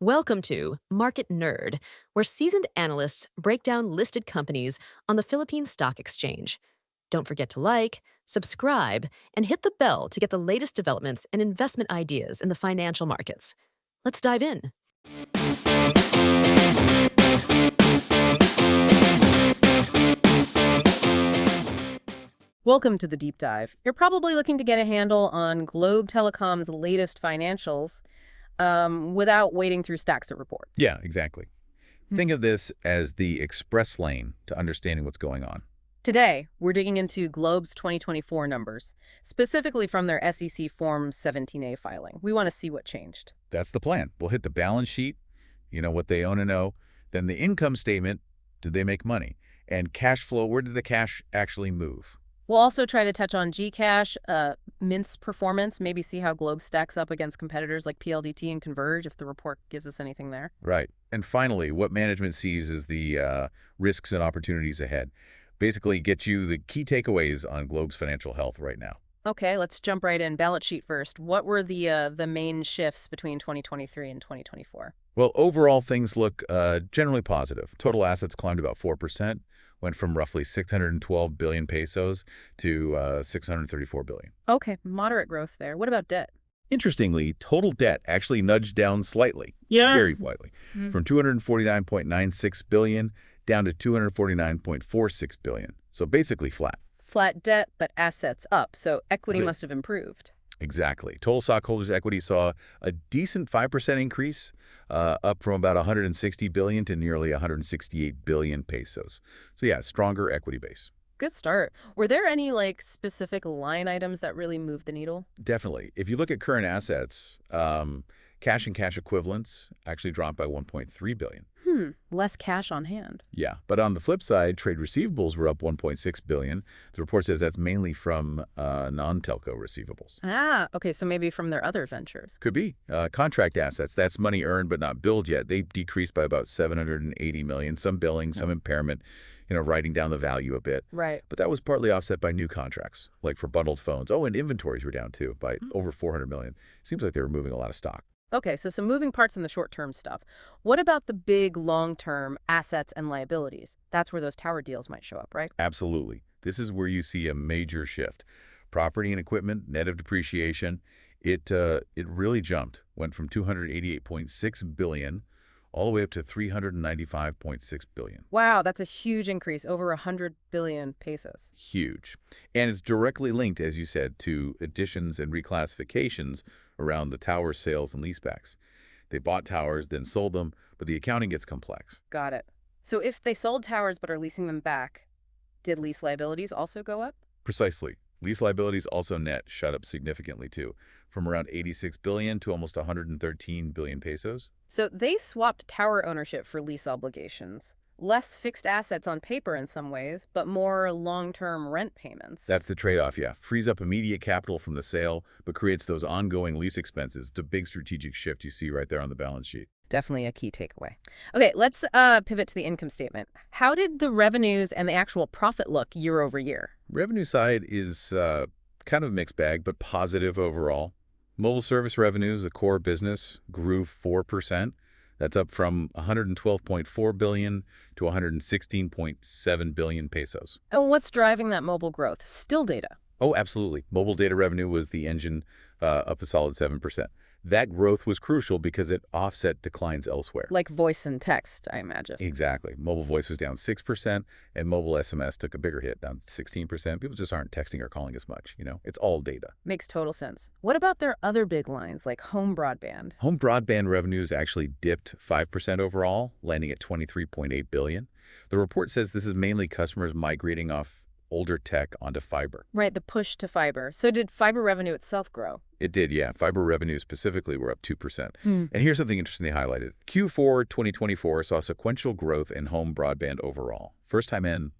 Welcome to Market Nerd, where seasoned analysts break down listed companies on the Philippine Stock Exchange. Don't forget to like, subscribe, and hit the bell to get the latest developments and investment ideas in the financial markets. Let's dive in. Welcome to the deep dive. You're probably looking to get a handle on Globe Telecom's latest financials without wading through stacks of report. Yeah, exactly. Think of this as the express lane to understanding what's going on. Today, we're digging into Globe's 2024 numbers, specifically from their SEC Form 17A filing. We want to see what changed. That's the plan. We'll hit the balance sheet, what they own and owe, then the income statement, did they make money? And cash flow, where did the cash actually move? We'll also try to touch on Gcash, Mint's performance, maybe see how Globe stacks up against competitors like PLDT and Converge, if the report gives us anything there. Right. And finally, what management sees as the risks and opportunities ahead. Basically, get you the key takeaways on Globe's financial health right now. Okay, let's jump right in. Balance sheet first. What were the main shifts between 2023 and 2024? Well, overall, things look generally positive. Total assets climbed about 4%, went from roughly 612 billion pesos to 634 billion. Okay, moderate growth there. What about debt? Interestingly, total debt actually nudged down slightly, very slightly, from 249.96 billion down to 249.46 billion. So basically flat. Flat debt, but assets up, so equity must have improved. Exactly. Total stockholders' equity saw a decent 5% increase, up from about 160 billion to nearly 168 billion pesos. So yeah, stronger equity base. Good start. Were there any specific line items that really moved the needle? Definitely. If you look at current assets, cash and cash equivalents actually dropped by 1.3 billion. Less cash on hand. Yeah, but on the flip side, trade receivables were up 1.6 billion. The report says that's mainly from non-telco receivables. Okay, so maybe from their other ventures. Could be. Contract assets, that's money earned but not billed yet. They decreased by about 780 million, some billing, some impairment, writing down the value a bit. Right. But that was partly offset by new contracts, like for bundled phones. Oh, and inventories were down too by over 400 million. Seems like they were moving a lot of stock. Okay, so some moving parts in the short-term stuff. What about the big long-term assets and liabilities? That's where those tower deals might show up, right? Absolutely. This is where you see a major shift. Property and equipment, net of depreciation, it really jumped. Went from 288.6 billion all the way up to 395.6 billion. Wow, that's a huge increase, over 100 billion pesos. Huge. And it's directly linked, as you said, to additions and reclassifications around the tower sales and leasebacks. They bought towers, then sold them, but the accounting gets complex. Got it. So if they sold towers but are leasing them back, did lease liabilities also go up? Precisely. Lease liabilities also net shot up significantly too, from around 86 billion to almost 113 billion pesos. So they swapped tower ownership for lease obligations. Less fixed assets on paper in some ways, but more long-term rent payments. That's the trade-off, yeah. Frees up immediate capital from the sale, but creates those ongoing lease expenses. It's a big strategic shift you see right there on the balance sheet. Definitely a key takeaway. Okay, let's pivot to the income statement. How did the revenues and the actual profit look year over year? Revenue side is kind of a mixed bag, but positive overall. Mobile service revenues, the core business, grew 4%. That's up from 112.4 billion to 116.7 billion pesos. And what's driving that mobile growth? Still data. Oh, absolutely. Mobile data revenue was the engine, up a solid 7%. That growth was crucial because it offset declines elsewhere. Like voice and text, I imagine. Exactly. Mobile voice was down 6%, and mobile SMS took a bigger hit, down 16%. People just aren't texting or calling as much, It's all data. Makes total sense. What about their other big lines, like home broadband? Home broadband revenues actually dipped 5% overall, landing at 23.8 billion. The report says this is mainly customers migrating off older tech onto fiber. Right, the push to fiber. So did fiber revenue itself grow? It did, yeah. Fiber revenues specifically were up 2%. And here's something interesting they highlighted. Q4 2024 saw sequential growth in home broadband overall. First time in,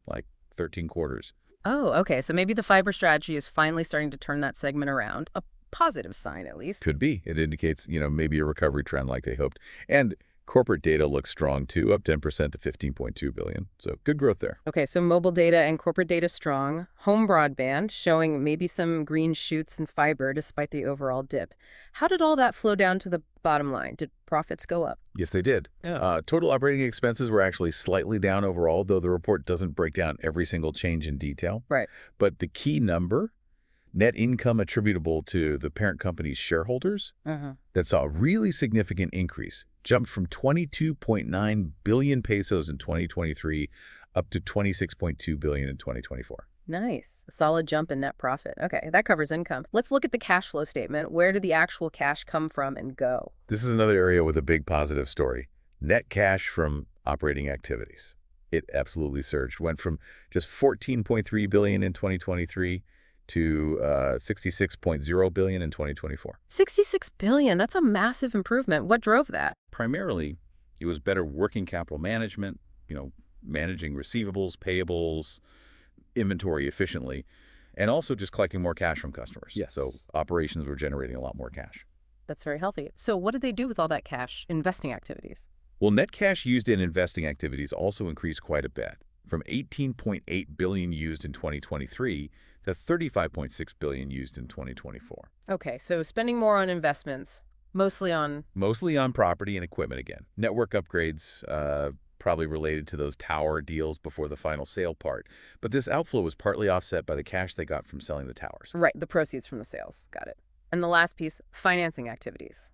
13 quarters. Oh, okay. So maybe the fiber strategy is finally starting to turn that segment around. A positive sign, at least. Could be. It indicates, maybe a recovery trend like they hoped. And Corporate data looks strong too, up 10% to 15.2 billion. So good growth there. Okay, so mobile data and corporate data strong. Home broadband showing maybe some green shoots in fiber despite the overall dip. How did all that flow down to the bottom line? Did profits go up? Yes, they did. Total operating expenses were actually slightly down overall, though the report doesn't break down every single change in detail. Right. But the key number, net income attributable to the parent company's shareholders, that saw a really significant increase, jumped from 22.9 billion pesos in 2023 up to 26.2 billion in 2024. Nice. A solid jump in net profit. Okay, that covers income. Let's look at the cash flow statement. Where did the actual cash come from and go? This is another area with a big positive story. Net cash from operating activities. It absolutely surged. Went from just 14.3 billion in 2023 to 66.0 billion in 2024. 66 billion. That's a massive improvement. What drove that? Primarily, it was better working capital management, managing receivables, payables, inventory efficiently, and also just collecting more cash from customers. Yes. So operations were generating a lot more cash. That's very healthy. So what did they do with all that cash? Investing activities. Well, net cash used in investing activities also increased quite a bit, from 18.8 billion used in 2023 to 35.6 billion used in 2024. Okay, so spending more on investments, mostly on... Mostly on property and equipment again. Network upgrades, probably related to those tower deals before the final sale part. But this outflow was partly offset by the cash they got from selling the towers. Right, the proceeds from the sales. Got it. And the last piece, financing activities.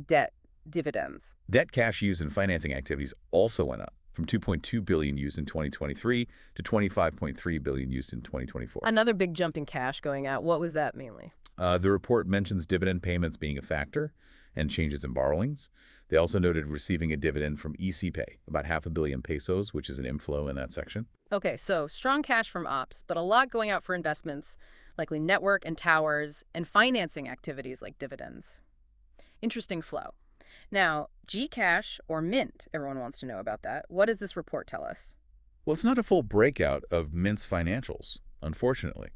Debt, dividends. Debt cash used in financing activities also went up, from 2.2 billion used in 2023 to 25.3 billion used in 2024. Another big jump in cash going out. What was that mainly? The report mentions dividend payments being a factor and changes in borrowings. They also noted receiving a dividend from ECPay, about 500 million pesos, which is an inflow in that section. Okay, so strong cash from ops, but a lot going out for investments, likely network and towers, and financing activities like dividends. Interesting flow. Now, Gcash or Mint, everyone wants to know about that. What does this report tell us? Well, it's not a full breakout of Mint's financials, unfortunately.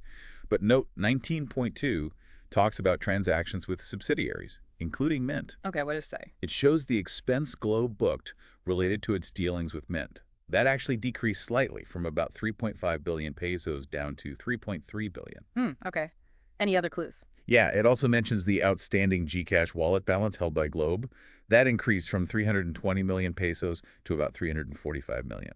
But note 19.2 talks about transactions with subsidiaries, including Mint. Okay, what does it say? It shows the expense GLO booked related to its dealings with Mint. That actually decreased slightly from about 3.5 billion pesos down to 3.3 billion. Okay. Any other clues? Yeah, it also mentions the outstanding Gcash wallet balance held by Globe. That increased from 320 million pesos to about 345 million.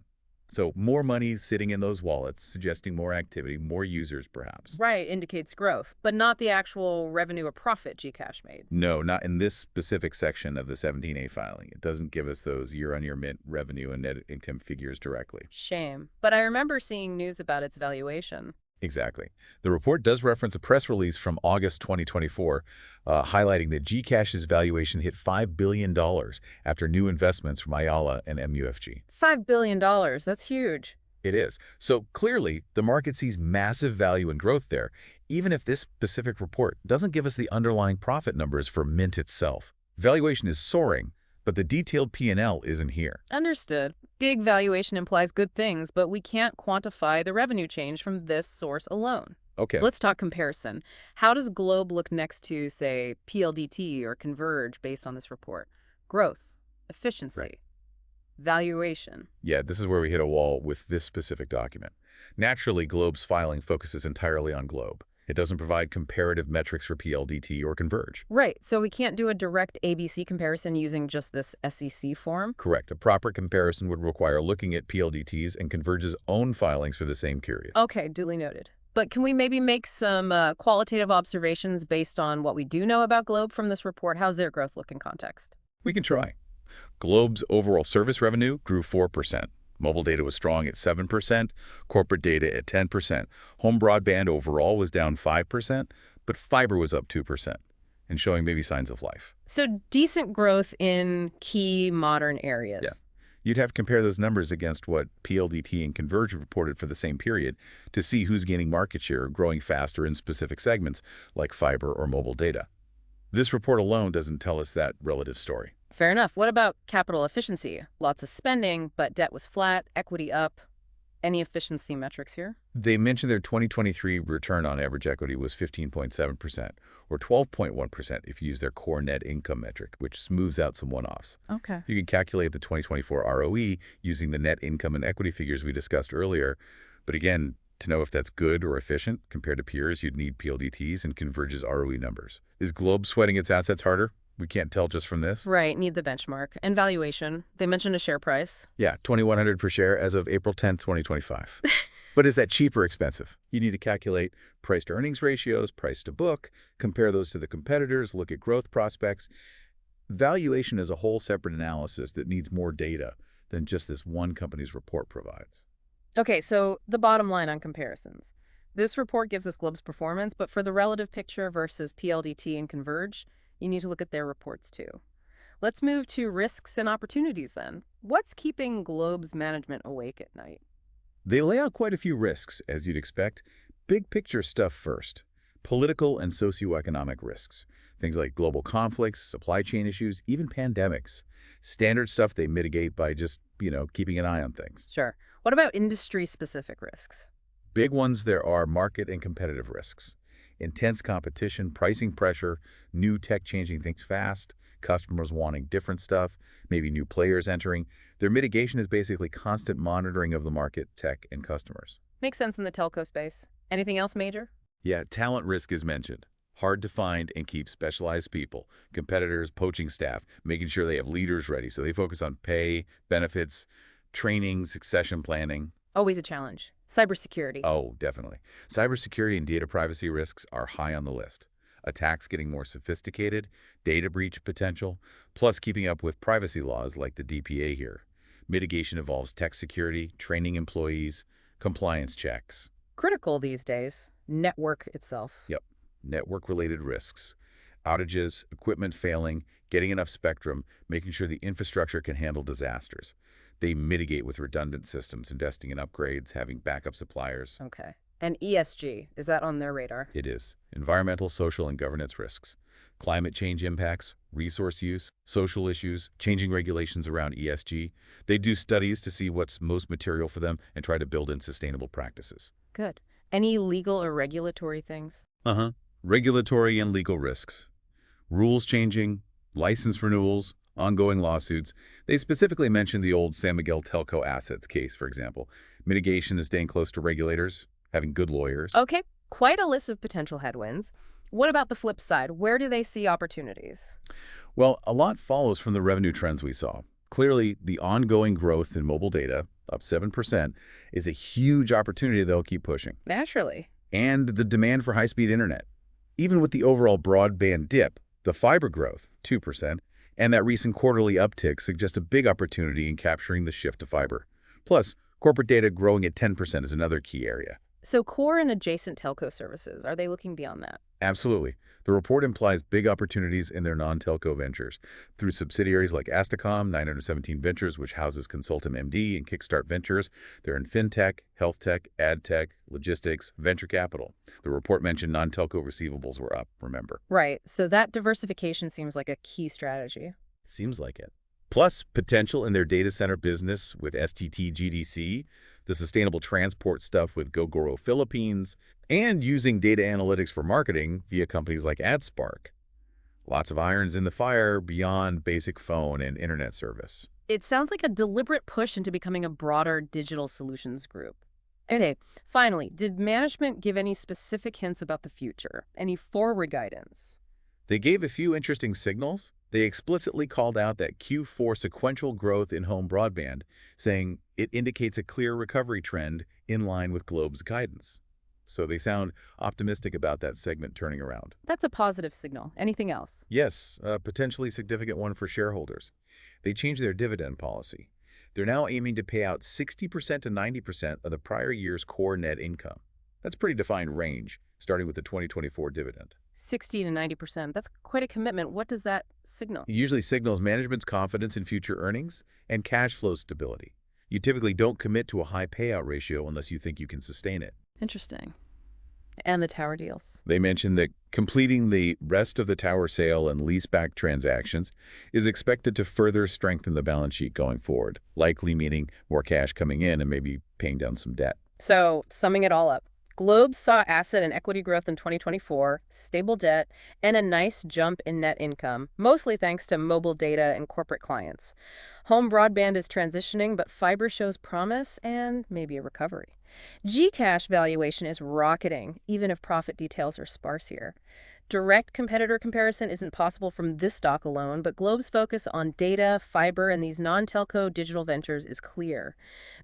So more money sitting in those wallets, suggesting more activity, more users perhaps. Right, indicates growth, but not the actual revenue or profit Gcash made. No, not in this specific section of the 17A filing. It doesn't give us those year-on-year Mint revenue and net income figures directly. Shame. But I remember seeing news about its valuation. Exactly. The report does reference a press release from August 2024 highlighting that Gcash's valuation hit $5 billion after new investments from Ayala and MUFG. $5 billion. That's huge. It is. So clearly, the market sees massive value and growth there, even if this specific report doesn't give us the underlying profit numbers for Mint itself. Valuation is soaring, but the detailed P&L isn't here. Understood. Big valuation implies good things, but we can't quantify the revenue change from this source alone. Okay. Let's talk comparison. How does Globe look next to, say, PLDT or Converge based on this report? Growth, efficiency, Right. valuation. Yeah, this is where we hit a wall with this specific document. Naturally, Globe's filing focuses entirely on Globe. It doesn't provide comparative metrics for PLDT or Converge. Right, so we can't do a direct ABC comparison using just this SEC form? Correct. A proper comparison would require looking at PLDT's and Converge's own filings for the same period. Okay, duly noted. But can we maybe make some qualitative observations based on what we do know about Globe from this report? How's their growth look in context? We can try. Globe's overall service revenue grew 4%. Mobile data was strong at 7%, corporate data at 10%. Home broadband overall was down 5%, but fiber was up 2%, and showing maybe signs of life. So decent growth in key modern areas. Yeah. You'd have to compare those numbers against what PLDT and Converge reported for the same period to see who's gaining market share or growing faster in specific segments like fiber or mobile data. This report alone doesn't tell us that relative story. Fair enough. What about capital efficiency? Lots of spending, but debt was flat, equity up. Any efficiency metrics here? They mentioned their 2023 return on average equity was 15.7%, or 12.1% if you use their core net income metric, which smooths out some one-offs. Okay. You can calculate the 2024 ROE using the net income and equity figures we discussed earlier. But again, to know if that's good or efficient compared to peers, you'd need PLDTs and Converge's ROE numbers. Is Globe sweating its assets harder? We can't tell just from this. Right, need the benchmark. And valuation. They mentioned a share price. Yeah, 2,100 per share as of April 10th, 2025. But is that cheap or expensive? You need to calculate price to earnings ratios, price to book, compare those to the competitors, look at growth prospects. Valuation is a whole separate analysis that needs more data than just this one company's report provides. Okay, so the bottom line on comparisons. This report gives us Globe's performance, but for the relative picture versus PLDT and Converge, you need to look at their reports too. Let's move to risks and opportunities then. What's keeping Globe's management awake at night? They lay out quite a few risks, as you'd expect. Big picture stuff first. Political and socioeconomic risks. Things like global conflicts, supply chain issues, even pandemics. Standard stuff they mitigate by just, keeping an eye on things. Sure. What about industry-specific risks? Big ones there are market and competitive risks. Intense competition, pricing pressure, new tech changing things fast, customers wanting different stuff, maybe new players entering. Their mitigation is basically constant monitoring of the market, tech, and customers. Makes sense in the telco space. Anything else major? Yeah, talent risk is mentioned. Hard to find and keep specialized people, competitors, poaching staff, making sure they have leaders ready. So they focus on pay, benefits, training, succession planning. Always a challenge. Cybersecurity. Oh, definitely. Cybersecurity and data privacy risks are high on the list. Attacks getting more sophisticated, data breach potential, plus keeping up with privacy laws like the DPA here. Mitigation involves tech security, training employees, compliance checks. Critical these days. Network itself. Yep. Network-related risks. Outages, equipment failing, getting enough spectrum, making sure the infrastructure can handle disasters. They mitigate with redundant systems, investing in upgrades, having backup suppliers. Okay. And ESG, is that on their radar? It is. Environmental, social, and governance risks. Climate change impacts, resource use, social issues, changing regulations around ESG. They do studies to see what's most material for them and try to build in sustainable practices. Good. Any legal or regulatory things? Regulatory and legal risks. Rules changing, license renewals, ongoing lawsuits. They specifically mentioned the old San Miguel telco assets case, for example. Mitigation is staying close to regulators, having good lawyers. Okay, quite a list of potential headwinds. What about the flip side? Where do they see opportunities? Well, a lot follows from the revenue trends we saw. Clearly, the ongoing growth in mobile data, up 7%, is a huge opportunity they'll keep pushing. Naturally. And the demand for high-speed internet. Even with the overall broadband dip, the fiber growth, 2%, and that recent quarterly uptick suggest a big opportunity in capturing the shift to fiber. Plus, corporate data growing at 10% is another key area. So core and adjacent telco services, are they looking beyond that? Absolutely. The report implies big opportunities in their non-telco ventures through subsidiaries like Astacom, 917 Ventures, which houses Consultum MD, and Kickstart Ventures. They're in fintech, health tech, ad tech, logistics, venture capital. The report mentioned non-telco receivables were up, remember. Right. So that diversification seems like a key strategy. Seems like it. Plus, potential in their data center business with STT GDC, the sustainable transport stuff with Gogoro Philippines, and using data analytics for marketing via companies like AdSpark. Lots of irons in the fire beyond basic phone and internet service. It sounds like a deliberate push into becoming a broader digital solutions group. Okay, finally, did management give any specific hints about the future? Any forward guidance? They gave a few interesting signals. They explicitly called out that Q4 sequential growth in home broadband, saying it indicates a clear recovery trend in line with Globe's guidance. So they sound optimistic about that segment turning around. That's a positive signal. Anything else? Yes, a potentially significant one for shareholders. They changed their dividend policy. They're now aiming to pay out 60% to 90% of the prior year's core net income. That's a pretty defined range, starting with the 2024 dividend. 60 to 90%. That's quite a commitment. What does that signal? It usually signals management's confidence in future earnings and cash flow stability. You typically don't commit to a high payout ratio unless you think you can sustain it. Interesting. And the tower deals. They mentioned that completing the rest of the tower sale and leaseback transactions is expected to further strengthen the balance sheet going forward, likely meaning more cash coming in and maybe paying down some debt. So, summing it all up, Globe saw asset and equity growth in 2024, stable debt, and a nice jump in net income, mostly thanks to mobile data and corporate clients. Home broadband is transitioning, but fiber shows promise and maybe a recovery. Gcash valuation is rocketing, even if profit details are sparse here. Direct competitor comparison isn't possible from this stock alone, but Globe's focus on data, fiber, and these non-telco digital ventures is clear.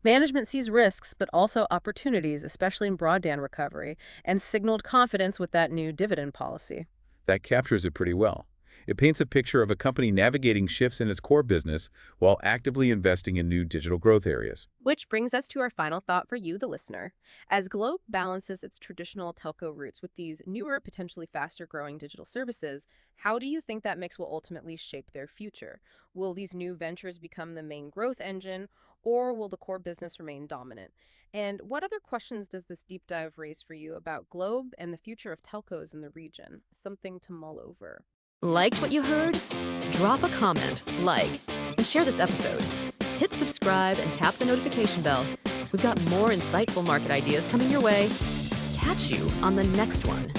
Management sees risks, but also opportunities, especially in broadband recovery, and signaled confidence with that new dividend policy. That captures it pretty well. It paints a picture of a company navigating shifts in its core business while actively investing in new digital growth areas. Which brings us to our final thought for you, the listener. As Globe balances its traditional telco roots with these newer, potentially faster-growing digital services, how do you think that mix will ultimately shape their future? Will these new ventures become the main growth engine, or will the core business remain dominant? And what other questions does this deep dive raise for you about Globe and the future of telcos in the region? Something to mull over. Liked what you heard? Drop a comment, like, and share this episode. Hit subscribe and tap the notification bell. We've got more insightful market ideas coming your way. Catch you on the next one.